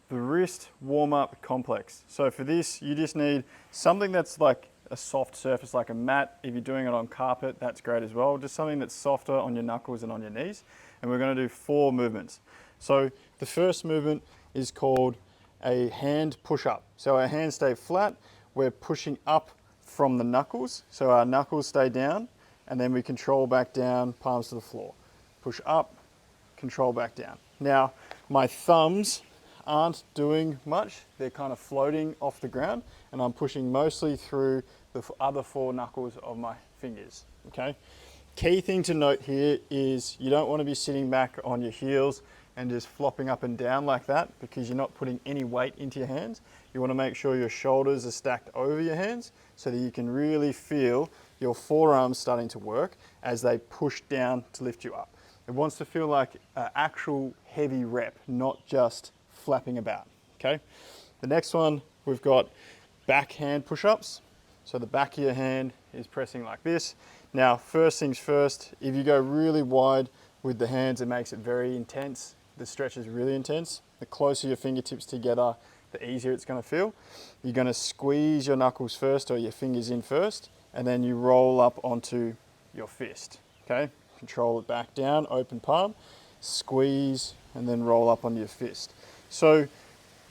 the wrist warm-up complex. So for this, you just need something that's like a soft surface, like a mat. If you're doing it on carpet, that's great as well. Just something that's softer on your knuckles and on your knees. And we're going to do 4 movements. So the first movement is called a hand push-up. So our hands stay flat. We're pushing up from the knuckles. So our knuckles stay down, and then we control back down, palms to the floor. Push up, control back down. Now, my thumbs aren't doing much. They're kind of floating off the ground, and I'm pushing mostly through the other 4 knuckles of my fingers, okay? Key thing to note here is you don't want to be sitting back on your heels and just flopping up and down like that, because you're not putting any weight into your hands. You want to make sure your shoulders are stacked over your hands so that you can really feel your forearms starting to work as they push down to lift you up. It wants to feel like an actual heavy rep, not just flapping about, okay? The next one, we've got back hand push-ups. So the back of your hand is pressing like this. Now, first things first, if you go really wide with the hands, it makes it very intense. The stretch is really intense. The closer your fingertips together, the easier it's going to feel. You're going to squeeze your knuckles first, or your fingers in first, and then you roll up onto your fist, okay? Control it back down, open palm, squeeze, and then roll up onto your fist. So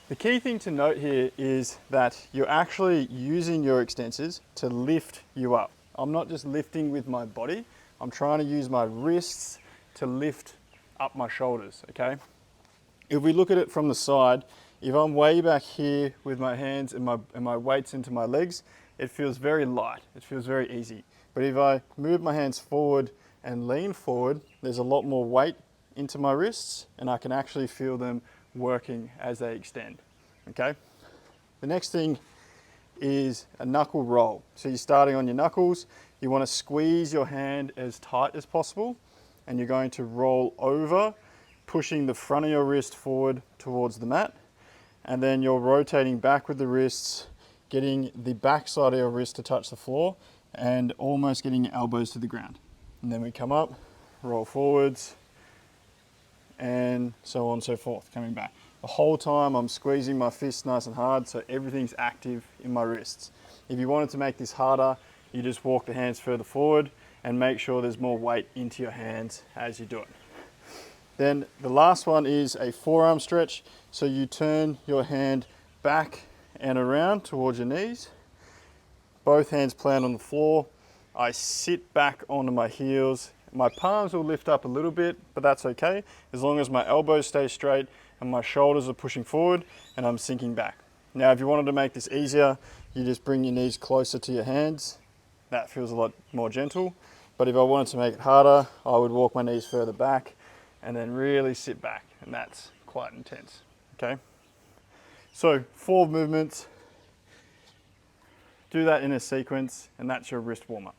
the key thing to note here is that you're actually using your extensors to lift you up. I'm not just lifting with my body, I'm trying to use my wrists to lift up my shoulders, okay? If we look at it from the side, if I'm way back here with my hands and my weight's into my legs, it feels very light, it feels very easy. But if I move my hands forward and lean forward, there's a lot more weight into my wrists, and I can actually feel them working as they extend, okay? The next thing is a knuckle roll. So you're starting on your knuckles, you want to squeeze your hand as tight as possible, and you're going to roll over, pushing the front of your wrist forward towards the mat, and then you're rotating back with the wrists, getting the back side of your wrist to touch the floor, and almost getting your elbows to the ground. And then we come up, roll forwards, and so on and so forth, coming back. The whole time I'm squeezing my fists nice and hard, so everything's active in my wrists. If you wanted to make this harder, you just walk the hands further forward and make sure there's more weight into your hands as you do it. Then the last one is a forearm stretch. So you turn your hand back and around towards your knees. Both hands plant on the floor. I sit back onto my heels. My palms will lift up a little bit, but that's okay, as long as my elbows stay straight and my shoulders are pushing forward and I'm sinking back. Now, if you wanted to make this easier, you just bring your knees closer to your hands. That feels a lot more gentle. But if I wanted to make it harder, I would walk my knees further back and then really sit back, and that's quite intense, okay? So 4 movements, do that in a sequence, and that's your wrist warm-up.